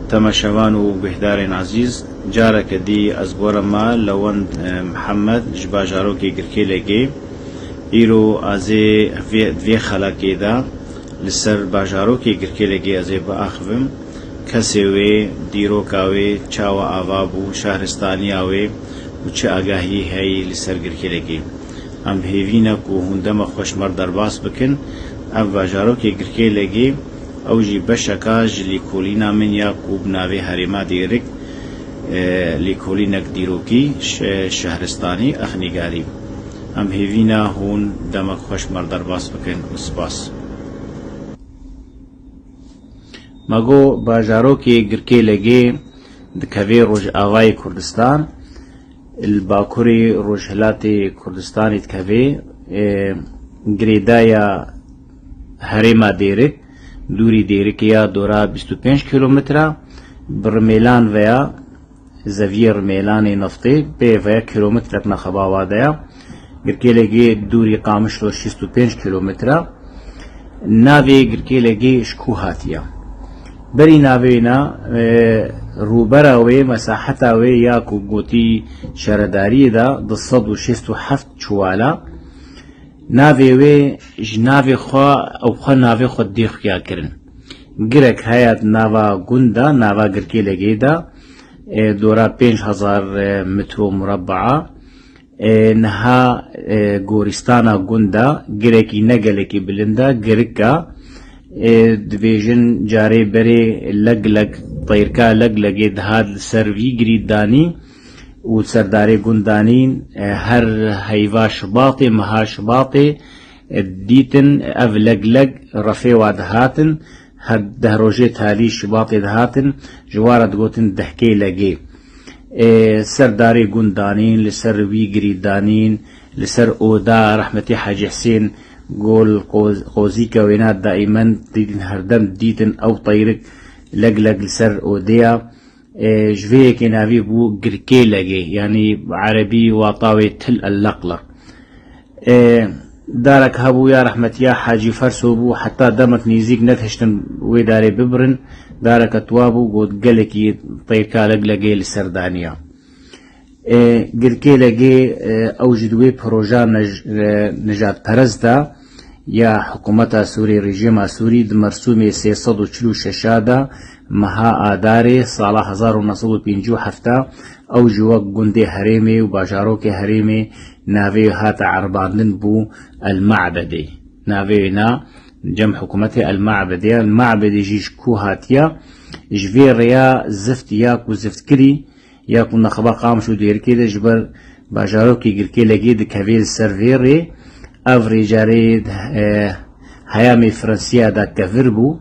تماشوان و بهدارين عزيز جارك دي أزبور ما لون محمد جباجارو كي قركي لقي إيرو أزي في خلاكي دا لسر باجارو كي قركي لقي أزي بأخفم كسيوي ديروكاوي چاوا آوابو شهرستانياوي و چه آگاهی هی لسر قركي لقي ام هیوینا کو هندم خوش مردر باس بکن ام باجارو كي قركي لقي او جي بشكاج لكولينا من ياكوب ناوي هرما ديرك لكولينك ديروكي شهرستاني اخنيگاري ام هيفينا هون دمك خوش مردر باس بكن اسباس مگو باجارو كي گركي لگي دكوي روج آواي كردستان الباكوري روج هلاتي كردستاني دكوي گريدايا هرما ديرك دوری دیرکیا دورا 25 کیلومتر برمیلان ویا زویر میلان نفتی به ویا کیلومتر اپنا خباوا دیا گرکیلگی دوری قامش رو 65 کیلومتر ناوی گرکیلگی شکوهاتیا بری ناوینا روبراوی مساحتاوی یا کو گوتی شرداری دا 267 چوالا ناوی جناوی خوا او خوا ناوی خود دیخ کیا کرن گرک هیات ناوا گوندا ناوا گرکی لگی دا دورا 5000 متر مربعه نها گورستانا گوندا گرکی نگلکی بلندا گرکا دویژن جاری بری لگ لگ طیرکا لگ لگی دهاد سروی گریدانی و سرداری گندانین هر هیوا شباطی مها شباطی دیتن او لگ لگ رفیع و دهاتن هر ده روژه تالی شباطی دهاتن جوارد گوتن دهکی لگی سرداری گندانین لسر وی گریدانین لسر اودا رحمتی حاج حسین قول قوزی كوينات دائما ديتن هردم ديتن او طيرك لگ لگ لسر اوديا جوی که ناوی بو گرکی لگه یعنی عربی واطاوی تل اللقلق دارك هبو يا رحمت يا حاجي فرسو بو حتى دمك نيزيك نتهشتن ويداري ببرن دارك اتوابو قد قلكي طيركا لقلقي لسردانيا گرکی لگه اوجدوی پروژه نجات پرزدا یا حکومت سوری رژیم سوری مرسوم 346 دا مها آداره سال 1957 او جوک گنده حریمه و باجاروک حریمه ناوی هات عرباندن بو المعبدی ناوی نا جمع حکومت المعبدی المعبدی جیش کو هاتیا جوی ریا زفت یا کو زفت کری یا کو نخبا قامشو دیر که ده جبر باجاروکی گرکی لگی ده کویل سرویری او ریجاری هیامی فرانسیا دا کفر بو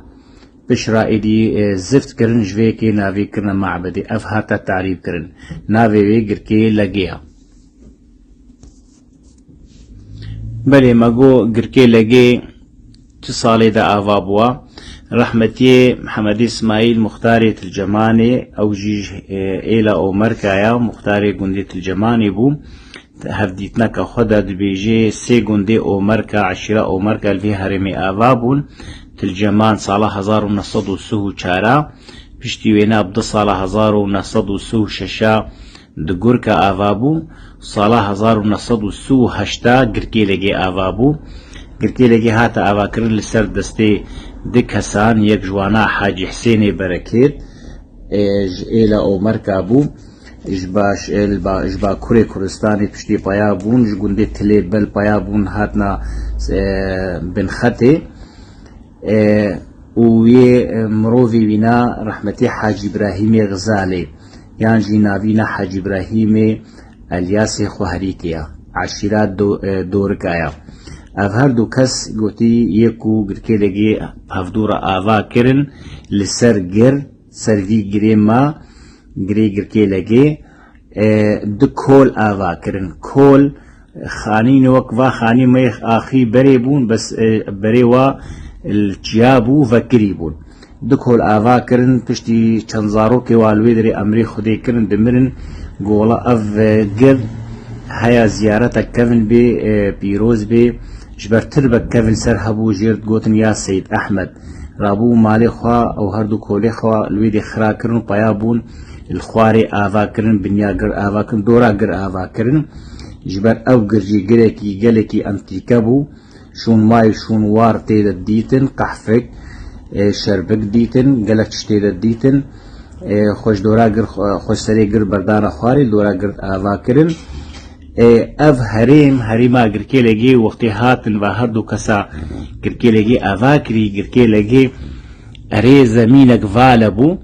بشرائدي زفت کرن جوی که ناوی کرن معبدی اف هاتا تعریب کرن ناوی وی گرکی لگیا بله مگو گرکی لگی چه سالی دا آوا بوا رحمتی محمد اسماعیل مختاری تلجمانی او جیج ایلا او مرکایا مختاری گندی تلجمانی بو هفدیتنا که خدا دبیجی سی گندی او مرکا عشیره او مرکا الفی حرمی آوا بون تلجمان ساله 1934 پشتی وینا بده ساله 1936 دگور که آوابو ساله 1938 گرکی لگی آوابو گرکی لگی هات آوا کرن لسر دسته ده کسان یک جوانا حاج حسین برکت ایلا او مرکابو جبا کوری کردستانی پشتی پایا بون جگنده تلی بل پایا بون هاتنا بن خطه وی مروفی وینا رحمتی حاج ابراهیم غزالی یان جنابینا حاج ابراهیم الیاسی خوهریکیا عشیرات دورکایا اف هر دو کس گوتی یکو گرکی لگی هفدور آوا کرن لسر گر سروی گری ما گری گرکی لگی دو کول آوا کرن کول خانین وقفا خانی میخ آخی بری بون بس بری و الجيابو فكريبون دكول آوا کرن پشتی چنزارو که والوی دری امری خودی کرن دمرن گولا اف گر هيا زيارتا كفن بي بيروز بي جبرتر بك كفن سر هبو جيرد قوتن يا سيد أحمد رابو مالي خوا او هردو كولي خوا لويدي خرا كرن بيابون الخواري آوا كرن بنياگر آوا كرن دورا گر آوا كرن جبر او گرجي گريكي گلكي انتيكابو شون ماي شون وار تيد ديتن قحفك شربك ديتن گلك تشتيد ديتن خوش دورا گر خوش سري گر بردان خواري دورا گر آوا كرن اف هريما گركي لگي وقتی هاتن و هر دو کسا گركي لگي آوا كري گركي لگي اري زمينك فالبو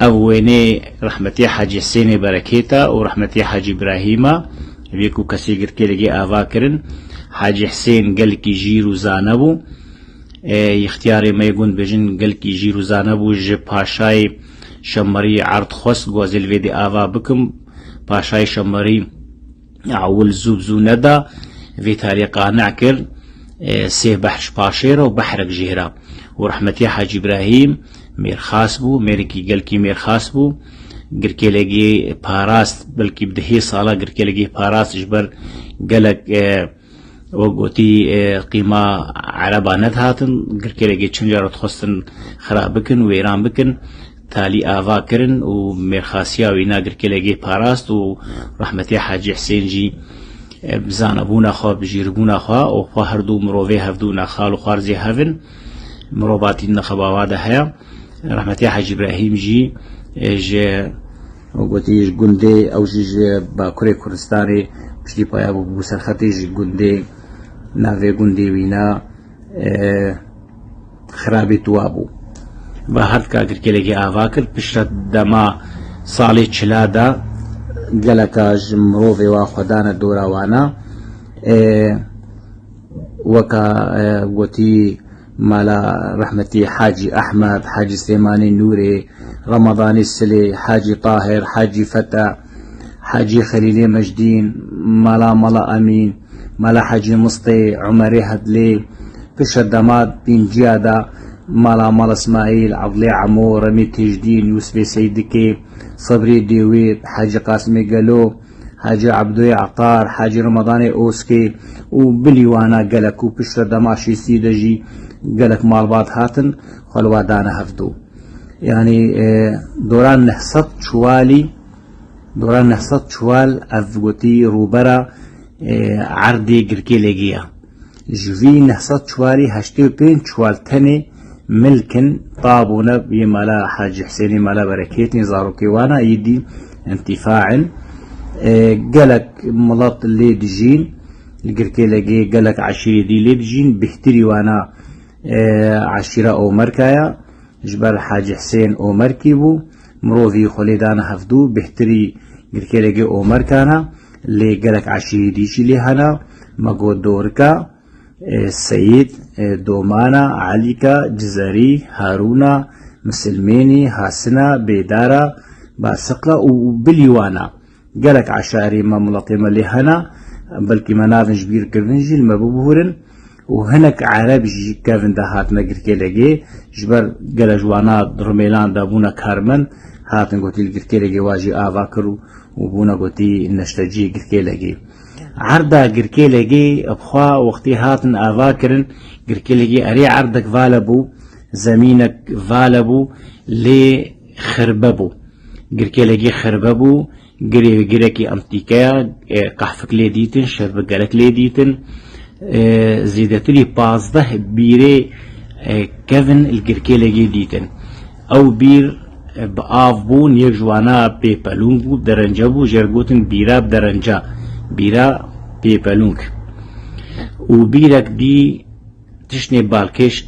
اويني رحمتي حاجي حسين بركيتا ورحمتي حاجي ابراهيما بيكو كسي گركي لگي آوا كرن حاجي حسين قلكي جيرو زانبو اختياري ما يقول بجن قلكي جيرو زانبو جي پاشاي شمري عرض خوص گوزل ويدي آوا بكم پاشاي شمري عول زوبزو ندا في طريقة نعكر سيه بحش باشيرا وبحرك جهرا ورحمتي حاج إبراهيم مير خاسبو ميركي قلكي مير خاسبو قركي لقي باراست بلكي بدهي صالة قركي لقي باراست جبر قلك وقوتي قيمة عربانت هاتن قركي لقي چنجارة خصن خراب بكن ويران بكن تالي آوا كرن ومير خاسيا وينا قركي لقي باراست ورحمتي حاج حسين جي بزان ابونا خوا بجيربونا خوا او خوا هردو مروفي هفدونا خالو خارزي هفن مروباتي نخباوادا هيا رحمتي حاج ابراهيم جي جي وقتي جندي او جي باكوري كردستاني بشتي بايا بو سرختي جي جندي نافي جندي وينا خرابي توابو بهرد کا گركي لگي آواكر بشرت دما صالي چلادا گلکاج مروفي واخدانا دورا وانا وكا وتي مالا رحمتي حاجي احمد حاجي سليماني نوري رمضان السلي حاجي طاهر حاجي فتى حاجي خليلي مجدين مالا امين مالا حاجي مصطي عمري هدلي فش الدماد بين جيادا مالا اسماعيل عضلي عمو رمي تجدين يوسف سيدكي صبري ديويد حاجي قاسمي قالو حاجي عبدوي عطار حاجي رمضاني اوسكي وبليوانا قالك وبشر دماشي سيدجي قالك مالبات هاتن خلوادانا هفدو يعني دوران نحصت شوال افغوتي روبرا عردي قركي لقيا جوي نحصت شوالي هشتو بين شوال تاني ملكن طابونا بمالا حاج حسيني مالا بركيتني زاروكي وانا يدي انتفاعا قالك ملاط اللي دجين القركي لقي قالك عشيري دي اللي دجين بهتري وانا عشيرة او مركايا جبال حاج حسين او مركبو مروفي خليدانا هفدو بهتري قركي لقي او مركانا اللي قالك عشيري ديشي لهنا مقود دوركا السيد دومانا عليكا جزاري هارونا مسلميني هاسنا بيدارا باسقلا وبليوانا قالك عشاري ما ملطمة لهنا بلكي منافن جبير كرنجي المبوبورن وهناك عرب جي كافن دهاتنا قركي لقي جبر قال جوانا رميلان دابونا كارمن هاتن قوتي القركي لقي واجي آفاكرو وبونا قوتي نشتجي قركي لقي عردا قركي لقي ابخوا وقتي هاتن آفاكرن قركي لقي اري عردك فالبو زمينك فالبو لي خرببو قركي لقي خرببو قريكي امتيكا قحفك لي ديتن شرب قالك لي ديتن زيدتلي بازده بيري كفن القركي لقي ديتن او بير بآف بون يك جوانا بيبالونغو درنجابو جرغوتن بيرا بدرنجا بيرا بيبالونغ وبيرك دي تشني بالكش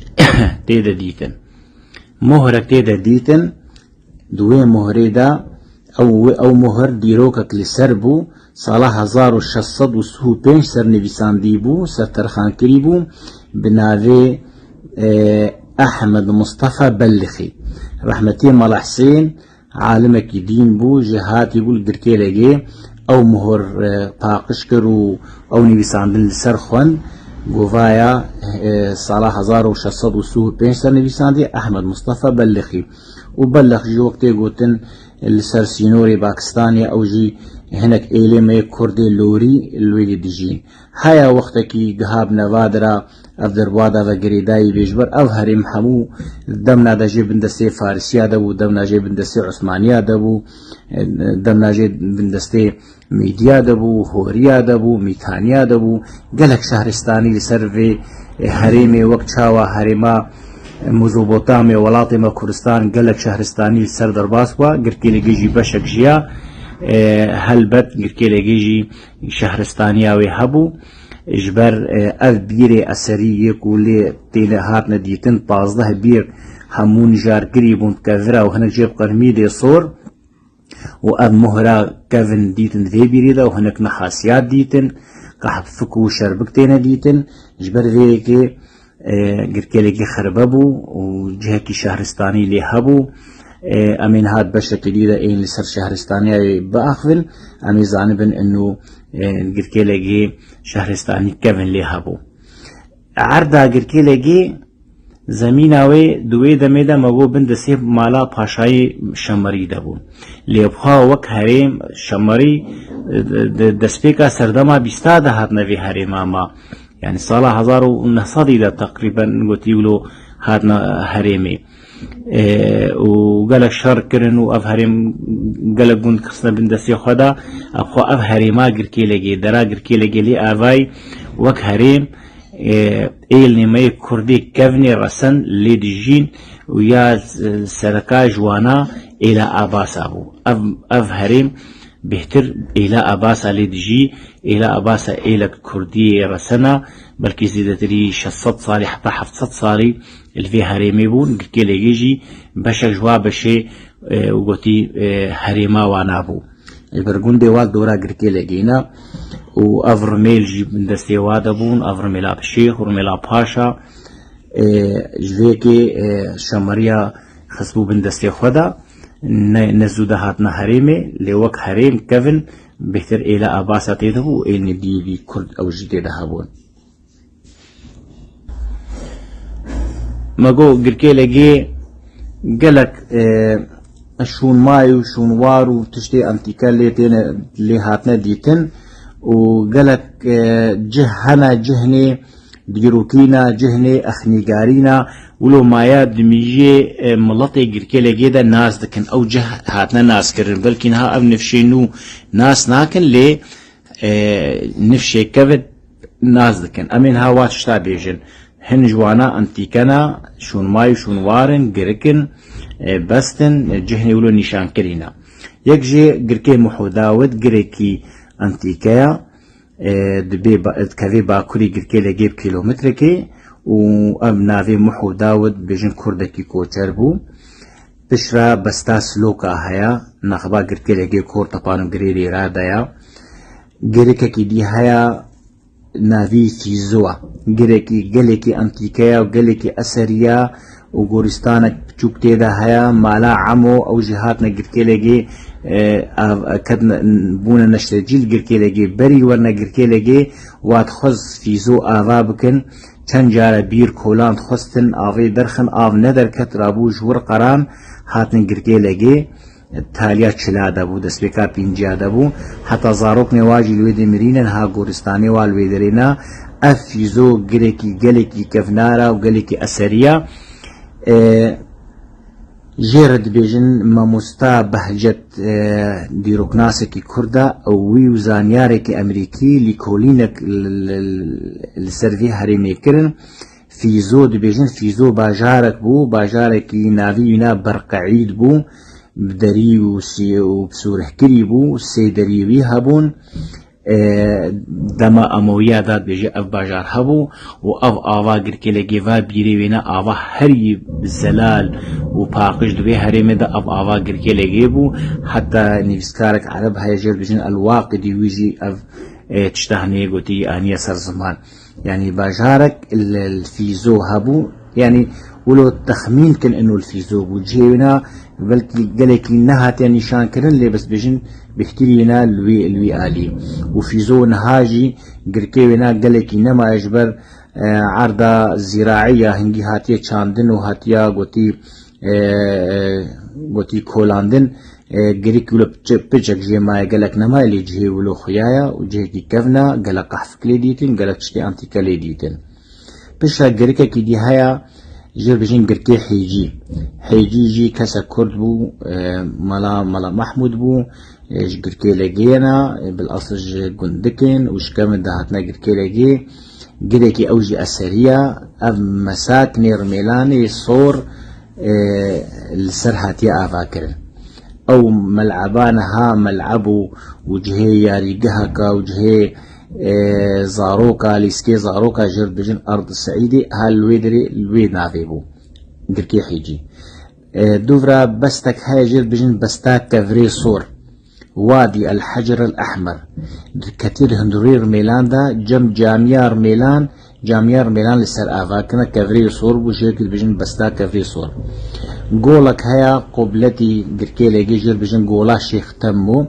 تيدا ديتن مهرك تيدا ديتن دوي مهري دا او مهر ديروكك لسربو صالح 1635 سر نویسان دیبو سر ترخان کریبو بناوی احمد مصطفى بلخي رحمتي مال حسين عالمك دين بو جهاتي بو القركي لقي او مهر طاقش كرو او نویسان دن لسر خوان قوفايا صالح 1635 سر نویسان دي احمد مصطفى بلخي وبلغ جي وقتي قوتن السر سينوري باكستانيا أو جي هناك إيلي ما كردي لوري الويلي ديجي هيا وقتكي جهاب نوادرا أفدر بادا وجريداي بيجبر أو هرم حمو دمنا دا جي بندستي فارسيا دبو دمنا جي بندستي عثمانيا دبو دمنا جي بندستي ميديا دبو هوريا دبو ميتانيا دبو قالك شهرستاني لسرفي هريمي وقت شاوا هريما مزوبوتامي ولاتما كردستان قالك شهرستاني لسر درباسوا قركي لقيجي بشك جيا هلبت قركي لقيجي شهرستانيا ويهبو إجبر أف بيري أسري يقولي تيلهات نديتن 15 بير همون جار قريبون كافرا وهناك جيب قرميدي صور وأب مهرا كافن ديتن ذي بيريدا وهناك نحاسيات ديتن قحب فكو شربكتين ديتن إجبر ذيكي قركيليكي خرببو وجهكي شهرستاني لي هبو أمين هاد بشكل جديدة إين لسر شهرستاني بأخذن أمي زانبن إنه قركيليكي شهرستاني كافن لي هبو عرضا قركيليكي زمیناوی دوی دمیده مگو بند سیب مالا پاشای شمری دبو لیبها وک هریم شمری دسپیکا سردما بیستا ده هات نوی هریم اما يعني سالا 1900 ده تقريبا قتيولو هاتنا هريمي وقالك شر كرن وأف هريم قالك بند قصنا بندسي خدا أخو أف هريما قركي لجي درا قركي لجي لي أفاي وك هريم إيل نمي كردي كفني رسن ليدجين ويا سركا جوانا إلى أباس أبو أف هريم بهتر إلى أباس ليدجي إلى أباس إلى كردي رسنا بلكي زيدتري 600 صالي حتى 700 صالي الفي هريمي بون قلت ليجي بشا جوا بشي وقتي هريما وانابو البرغون دي واق دورا قلت ليجينا وأفرميل جيب من دستي وادبون أفرميلا بشيخ ورميلا باشا جويكي شمريا خصبو بن دستي خدا نزوده هاتنا هريمي لوك هريم كفن بهتر إلى أباسا تيدهو إلني دي كرد أو جديد هابون ماقو قركي لقي قلك شون مايو شون وارو تشتي أنتيكا اللي هاتنا ديتن وقالك جهنا جهني ديروكينا جهني أخنيقارينا ولو مايا دميجي ملطي قركيلا جيدا ناس دكن أو جه هاتنا ناس كرن بلكن ها أب نفشينو ناس ناكن لي نفشي كبد ناس دكن أمين ها واتشتا بيجن هن جوانا أنتيكنا شون مايو شون وارن قركن بستن جهني ولو نشان كرينا يكجي قركي محوداود قركي أنتيكايا دبي كذي باكوري قركي لجيب كيلومتر كي وأبنا في محو داود بجن كردكي كوچربو بشرا بستا سلوكا هيا نخبا قركي لجيب كور طبانو قريري رادايا قريكا كي دي هيا نافي فيزوا قريكي أنتيكايا وقليكي أسريا وغورستانك بچوك تيدا هيا مالا عمو أو جهاتنا قركي لجي كدنا بونا نشر جيل قركي لجي بري ورنا قركي لجي واتخص فيزو آغا بكن چند جارة بير كولان خستن آغي درخن آغ ندر كترابو جور قران هاتن قركي لجي تاليا چلا دابو دسبكا پینجا دابو حتى زاروك نواجي الويد مرينن ها غورستاني والويدرينا افيزو قريكي قليكي كفنارا وقليكي أسريا جيرد بيجن ماموستا بهجت ديروكناسكي كردا او ويو زانياركي امريكي لكولينك السرفي هريمي كرن في زود بيجن في زو باجارك بو باجاركي نافينا برقعيد بو بدري وبسورح كري بو سيدريوي هبون دما امويا داد بيجي اف باجار هبو واف آوا قركي لجيفا بيريوينا آوا هري بالزلال وباقش دوي هريمي دا اف آوا قركي لجيبو حتى نفسكارك عرب هاي جير بيجن الواقدي ويجي اف تشتهني قوتي انيا سر زمان يعني باجارك الفيزو هبو يعني ولو تخمين كان انه الفيزو بوجينا بلكي قالك نهات يعني شان كرن لي بس بيجن بيحكيلنا الوي آلي وفي زون هاجي قركيونا قالك نما يجبر عرضة زراعية هنجي هاتيا چاندن وهاتيا قوتي قوتي كولاندن جريك ولا بتشك جي ما قالك نما اللي جهي ولو خيايا وجهي كي كفنا قالك قحف كليديتن قالك شتي أنتي كليديتن بشا جريكا كي دي هيا جير بجين جركي حيجي جي كسا كرد بو ملا محمود بو جركي لقينا بالأصل جندكن وش كامل دهاتنا جركي لقي جريكي أوجي أسرية أف مساك نير ميلاني صور السرحة يا أفاكر أو ملعبانها ملعبو وجهي ياريقهكا وجهي زاروكا ليسكي زاروكا جرد بجن أرض السعيدة هالويدري الويد نافيبو قركي حيجي دوفرا بستك هاي جرد بجن بستاك كفري صور وادي الحجر الأحمر كتير هندورير ميلان دا جاميار ميلان لسر آفاكنا كفري صور وشيكل بجن بستاك كفري صور قولك هيا قبلتي قركي لقي جرد بجن قولا شيخ تمو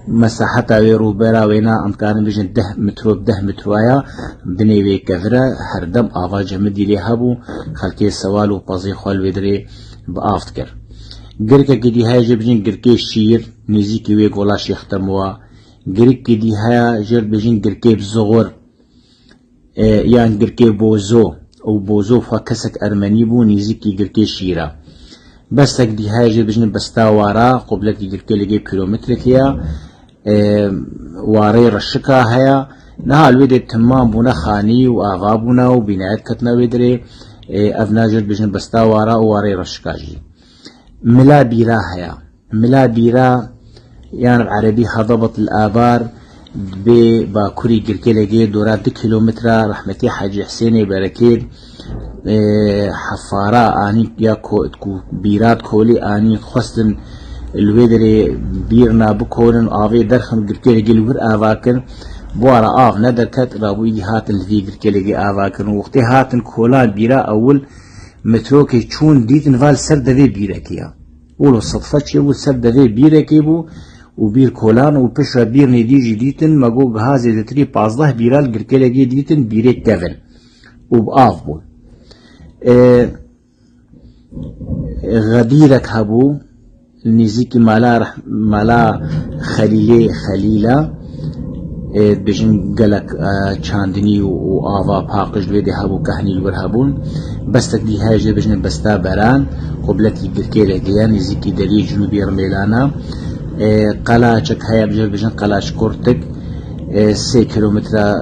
مساحتها ويرو برا وينا أمكان بجن 10 متروايا بنيوي كفرة هردم آفا جمدي ليهابو خلقي سوالو بازي خوال ويدري بآفتكر گرکا کی دی های جبجین گرکی شیر نزیکی وی گولاش یختموا گرک کی دی های جرد بجین گرکی بزغور یان گرکی بوزو او بوزو فاکسک ارمنی بو نزیکی گرکی شیرا بس تک دی های جرد بجین بستا وارا قبلتی گرکی لگی کیلومتر کیا واري رشكا هيا نها الويد تمام بونا خاني وآغابونا وبنايات كتنا ويدري أفناجر بجن بستا وارا واري رشكا جي ملا بيرا هيا ملا بيرا يعني عربي هضبط الآبار باكوري قركي دورا 2 كيلومتر رحمتي حاج حسيني بركيد حفارا آني يا بيرات كولي آني خستن الويدري بيرنا بكونن آوي درخم قركي لقي الور آواكن بوارا ندر كت رابوي هات الفي قركي لقي آواكن وقتي هاتن كولان بيرا أول متروكي چون ديتن فال سر دوي بيرا كيا ولو صدفتش يبو سر دوي بيرا كيبو وبير كولان وبشرا بير نديجي ديتن مقو بهازي دتري 15 بيرال قركي لقي ديتن بيري كفن وبآف بو غديرك هبو نزيكي مالا خليلة بجن قلق چاندني و آوا پاقش دويدي هابو كهني الور هابون بس تكدي هاجة بجن بستا بران قبلتي قركي لقيا نزيكي دلي جنوبي رميلانا قلاچك هيا بجن قلاچ كورتك 3 كيلومتر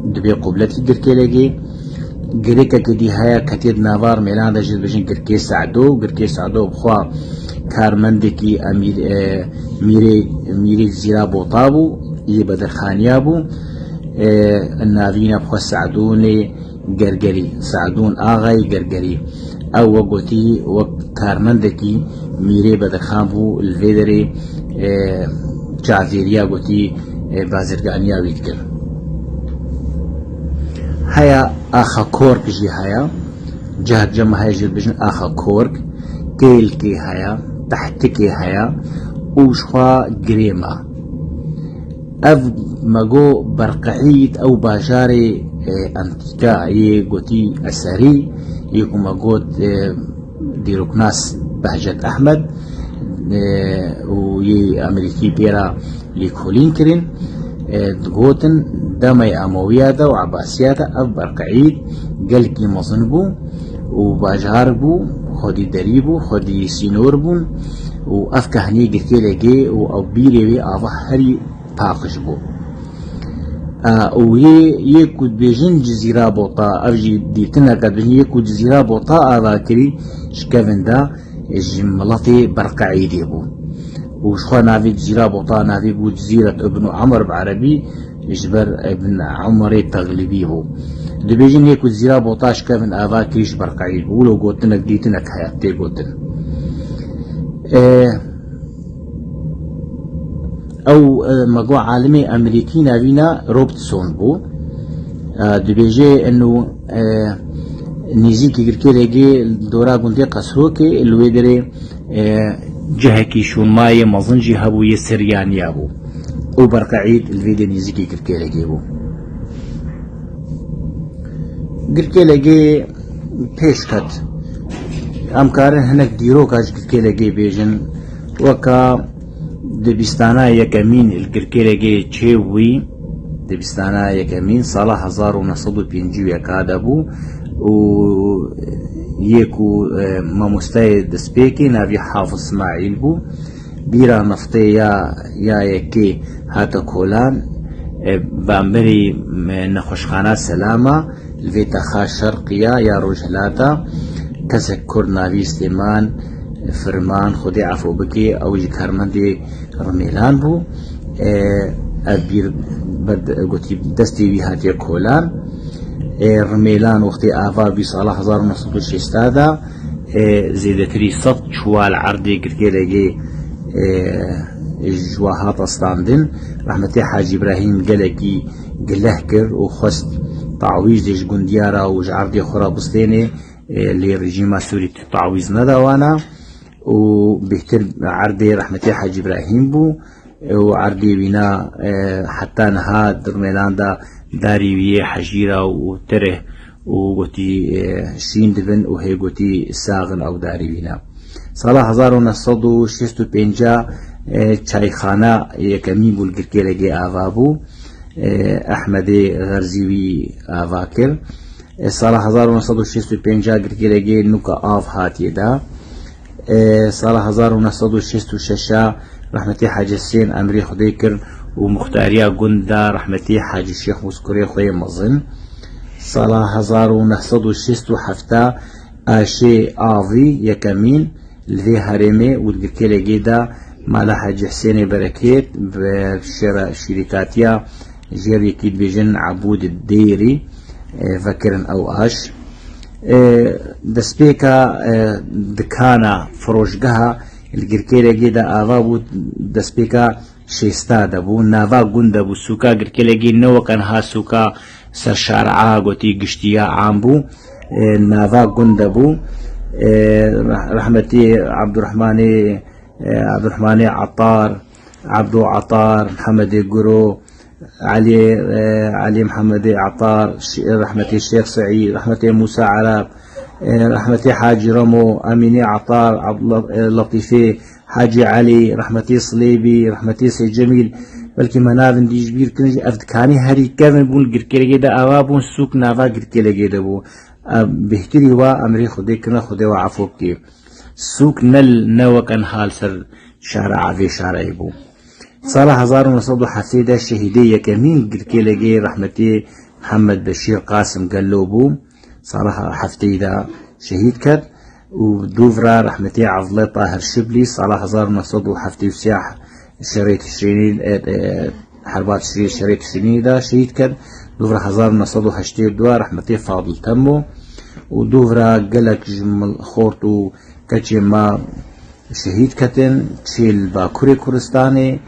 دبي قبلتي قركي لقي قريكا كدي هيا كتير نافار ميلان دا جد بجن قركي سعدو بخوا كارمندكي ميري زيرا بوطابو يبدر خانيابو النافينا بخوا سعدوني قرقري سعدون آغاي قرقري او وقوتي وكارمندكي ميري بدر خانبو الفيدري جعزيريا قوتي بازرقانيا ويدكر هيا آخا كورك جي هيا جهد جمع هيا جل بجن آخا كورك كيلكي هيا تحتكي هيا وشخوا قريمة أف مقو برقعيد أو باجاري أنتيكا يقوتي أساري يكو مقود ديروكناس بهجت أحمد وي أمريكي بيرا ليكولين كرين دقوتن دمي أمويادا وعباسيادا أف برقعيد قلقي مظنبو وباجار بو خودي دريبو خودي سينور بون وأفكهني قركي لقي و بيري وي هري باقش بو ويكود بيجن جزيرة بوطا أفجي ديتنا قد بيجن يكود جزيرة بوطا أذاكري شكافن دا جملتي برقعيدي بو وشخوا نافي جزيرة بوطا نافي بو جزيرة ابن عمر بعربي يجبر ابن عمر تغلبي بو دبيجن يكود جزيرة بوطا شكافن أذاكريش برقعيد بو لو قوتنا ديتنا كحياتي قوتنا او مقوع عالمي امريكي نابينا روبرتسون بو دبيجي انه نيزيكي قركي لقي دورا قندي قصروكي الويدري جهكي شون ماي مظنجي هبو يسريان يابو او برقعيد الفيديو نيزيكي قركي لقي بو قركي لقي بيشكت ام کارن هنک دیرو کاش گرکلگی بیجن وکا دبستانا یکمین الگرکلگی چه وی دبستانا یکمین سال 1950 کادبو و یکو ماموستای دسپیکی ناوی حافظ اسماعیل بو بیرا نفته یا یکی هاتا کولان بامبری نخوشخانه سلامه الویتا خا شرقیه یا روجهلاتا کسک کر ناوی استیمان فرمان خودی عفو بکی او جی کارمندی رمیلان بو بیر بد گوتی دستی وی هاتی کولان رمیلان وقتی آوا بی سال 1960 دا زیدتری صد چوال عردی گرگلگی جواهات استاندن رحمتي حاج إبراهيم قالكي قله كر وخست تعويض ديش قنديارا وجعردي خرابستيني اللي رجيم سوري تعويض ندوانا وبهتر عردي رحمتي حاج إبراهيم بو وعردي وينا حتى نها درميلان دا داري ويه حجيرة وتره وقتي شين دبن وهي قتي ساغن أو داري وينا سال 1965 چایخانه یکمی بول گرکلگی آوا بو احمدی غرزیوی آوا کر سال 1965 گرکلگی نوکا آف هاتی دا سال 1966 رحمتي حاج حسين امري خدي كر ومختاريا قندا رحمتي حاج الشيخ مسكري خوي مظن سال 1967 اشي آوي يكمين لذي هرمي والجركلگی دا مال حاج حسين بركات بشركاتيا جيري كيد بيجن عبود الديري فكرن او اش دسبيكا دكانا فروشگها الجركيلگی دا آوا دسبيكا شيستا دبو نافا قندا بو سوكا جركيلگی نو كان ها سوكا سر شارعا قوتي قشتيا عامبو نافا قندا بو رحمتي عبد الرحمن عطار عبدو عطار محمد قرو علي محمد عطار رحمتي الشيخ سعيد رحمتي موسى عرب رحمتي حاج رمو أميني عطار عبد اللطيفي حاج علي رحمتي صليبي رحمتي سيد جميل بلكي منافن دي جبير كنج أفدكاني هاري كافن بون قركيلگی دا أوابون سوك نافا قركيلگی دا بو بهتري وا أمري خدي كنا خدي وعفو بكي سوك نل نوكن حال سر شارع في شارع بو صالح 1907 شهيدية كمين قركيلگی رحمتي محمد بشير قاسم قالو بو صالح حفتي دا شهيد كد ودوفرا رحمتي عضلة طاهر شبلي صالح 1907 سياح شريط شريني حربات شريط شريني دا شهيد كد دوفرا 1982 رحمتي فاضل تمو ودوفرا قلق جمل خورتو كتشي ما شهيد كتن تشيل باكوري كورستاني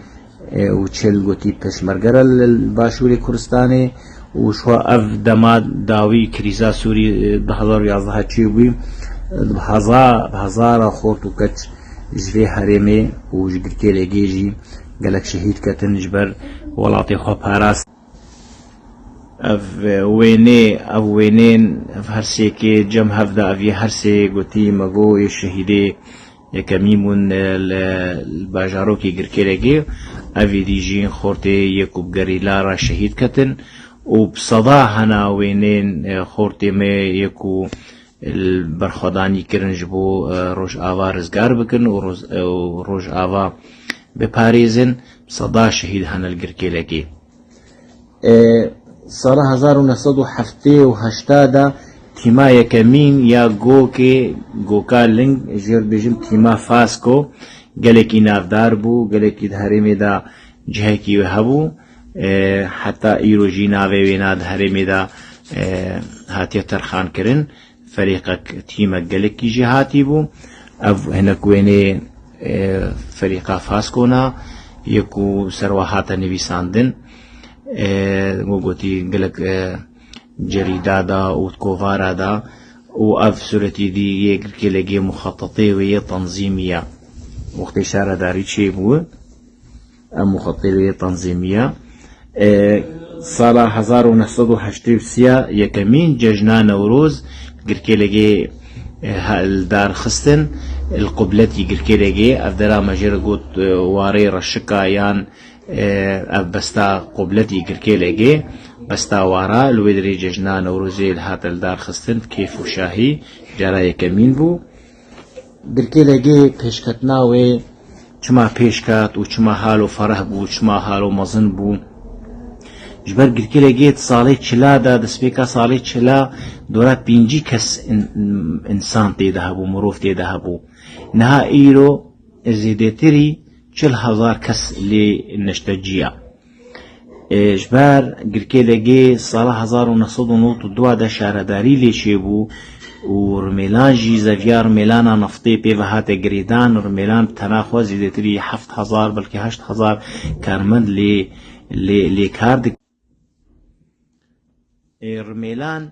وتشيل قوتي بشمرقرة الباشوري كورستاني وشو اف دماد داوي كريزا سوري بهزار يازها تشيوي بهزار خورتو كتش جري هرمي وجركيلگی جي قلق شهيد كتن جبر ولاتي خو باراس اف وينين اف هرسي كي جم هفدا افي هرسي قوتي مغو الشهيدي يكميمون الباجاروكي قركيلگی افي دي جين خورتي يكوب غريلارا شهيد كتن وبصدا هنا وينين خورتي ما يكو البرخداني كرنجبو روج آوا رزگار بكن وروج آوا بباريزن بصدا شهيد هنا القركيلگی صراحة 1978 تيما يكمين يا جوكا لينج جير بيجم تيما فاسكو قالكي نافدار بو قالكي دهرمي دا جهكي وهبو حتى ايروجي ناوي وينا دهرمي دا هاتي ترخان كرن فريقك تيما قالكي جهاتي بو اف هناك ويني فريقا فاسكونا يكو سرواحاتا نويساندن وقوتي قلق جريدة دا وتكوفارا دا وأف سورتي دي يقركيلگی مخططي ويا تنظيمية وقت إشارة داري تشيبو مخططي ويا تنظيمية صالة 1983 يكمين ججنا نوروز قركيلگی الدار خستن القبلتي قركيلجي أفدرا مجرى قوت واري رشكا يان بستا قبلتي قركيلجي بستا وارا الودري ججنا نوروزي الهات الدار خستن كيف وشاهي جراي كمين بو قركيلجي بيشكتناوي چما پێشکات و چما حال و فەرح بوو چما حال و مەزن بوو جبەر گرکێلەگێت ساڵی چلادا دەستپێکا ساڵی چلا دۆرا 5 کەس ئینسان تێدا هەبوو مرۆڤ تێدا هەبوو نەها ئیرۆ زیدێتری 40,000 کەس لێ نەشتەجیە جبەر گرکێلەگێ ساڵە 1992 دا شارەداری لێ بوو و رميلانجي زافيار رميلانا نفطي بيفهات جريدان رميلان تناخو زيدتري 7,000 بلكي 8,000 كارمند لي كارد رميلان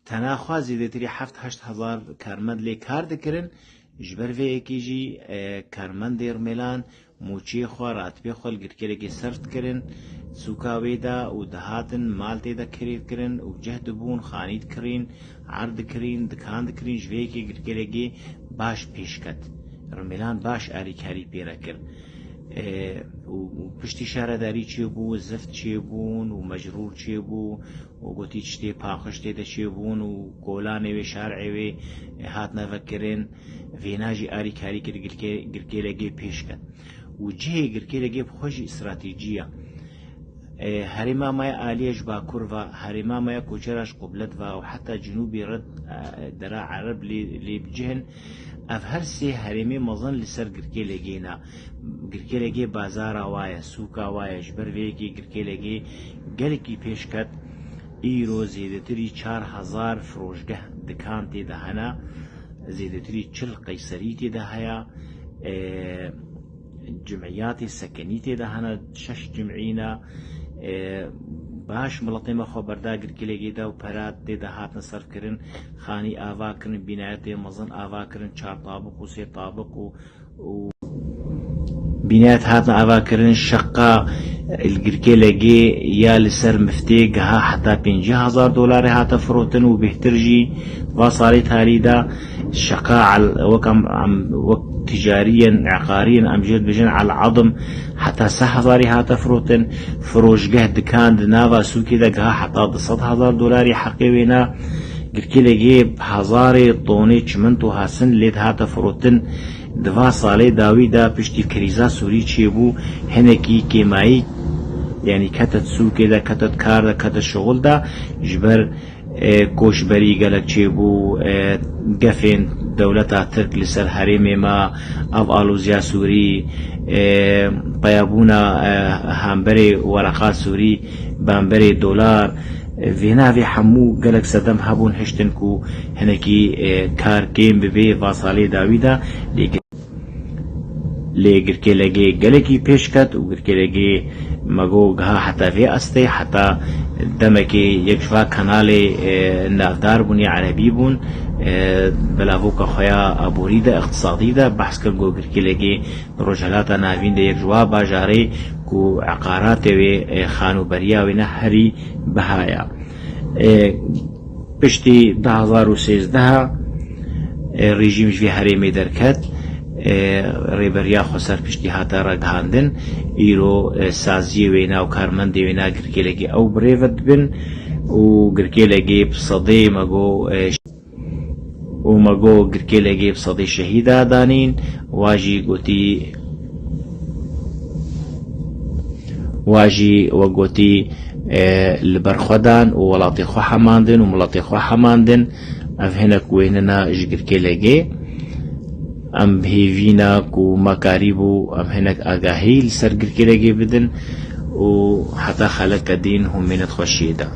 تناخو زيدتري 8,000 كارمند لي كارد كرن جبر في اكيجي كارمند رميلان موچی خو راتبی خو گرکلگی سرت کرن سوکاوی دا و دهاتن مالتی دا کرید کرن و جهد بون خانید کرین عرض کرین دکاند کرین جوی که گرکلگی باش پیش کد رملان باش آری کاری پیرا کر و پشتی شارداری چی بو زفت چی بون و مجرور چی بو و گوتی چتی پاخشتی دا چی بون و گولانه و شارعی و هات نفکرین ویناجی آری کاری کر گرکلگی پیش کد و جه گرکیلگی بخوشی استراتیجیه هرما مایا آلیش با کروا هرما مایا کوچراش قبلت و حتی جنوبی رد درا عرب لی بجهن اف هر سی هرمی مزن لسر گرکیلگینا گرکیلگی بازار وایا سوکا وایا جبر ویگی گرکیلگی گلکی پیش کد ایرو زیدتری 4,000 فروشگاه دکان تی دهنا زیدتری 40 قیصری تی دهیا جمعيات سكنيتي ده هنا 6 جمعينا باش ملطمة خبردار كليجي ده وبرات ده هات نصرف كرن خاني آوا كرن بنايات مزن آوا كرن 4 طابق و 3 طابق و بنايات هات آوا كرن شقة الجركيلجي يا لسر مفتيقها حتى 50,000 دولار هات فروتن وبيهترجي وصاري تاريدا شقة على وقت تجاريا عقاريا أمجد بجن على العظم حتى 6,000 هاتا فروتن فروش جهد كان نافا سوكي دا حتى 10,000 دولار حقيوينا قلت لجيب 1,000 طوني چمنتو هاسن ليد هاتا فروتن دوا صالي داوي دا پشتي كريزا سوري چيبو هنكي كيماي يعني كتت سوكي دا كتت كار دا كتت شغل دا جبر كوشبري قالك چيبو قفين دولتا ترك لسر حريمي ما أفعالوزيا سوري بيابونا هامبري ورقات سوري بامبري دولار فينا في حمو قالك سدم هبون هشتنكو هنكي كار كيم ببي فاصالي داويدا لگرکه لگه گلکی پیش کت و گرکه لگه مگو گها حتی في استه حتی دمکی یک شوا کانال نافدار بونی عربی بون بلاوکا خویا ابوری دا اقتصادی دا بحث کر گو گرکه لگه روجلاتا ناوین دا یک جوا باجاره کو عقارات و خانو بریا و نهری بهایا پشتی 2013 رژیم جوی هریمی درکت ریبریا خسر پشتی هاتا رگهاندن ایرو سازی وینا و کارمندی وینا گرکیلگی او بریفت بن و گرکیلگی بصدی مگو گرکیلگی بصدی شهیده دانین واجی وگوتی لبرخودان و ولاتی خو حماندن و ملاتی خو حماندن افهنک ویننا جگرکیلگی ام بهیوینا کو مکاریبو ام هنک آگاهی لسر گرکیلگی بدن و حتی خلق دین هم منت خوشیده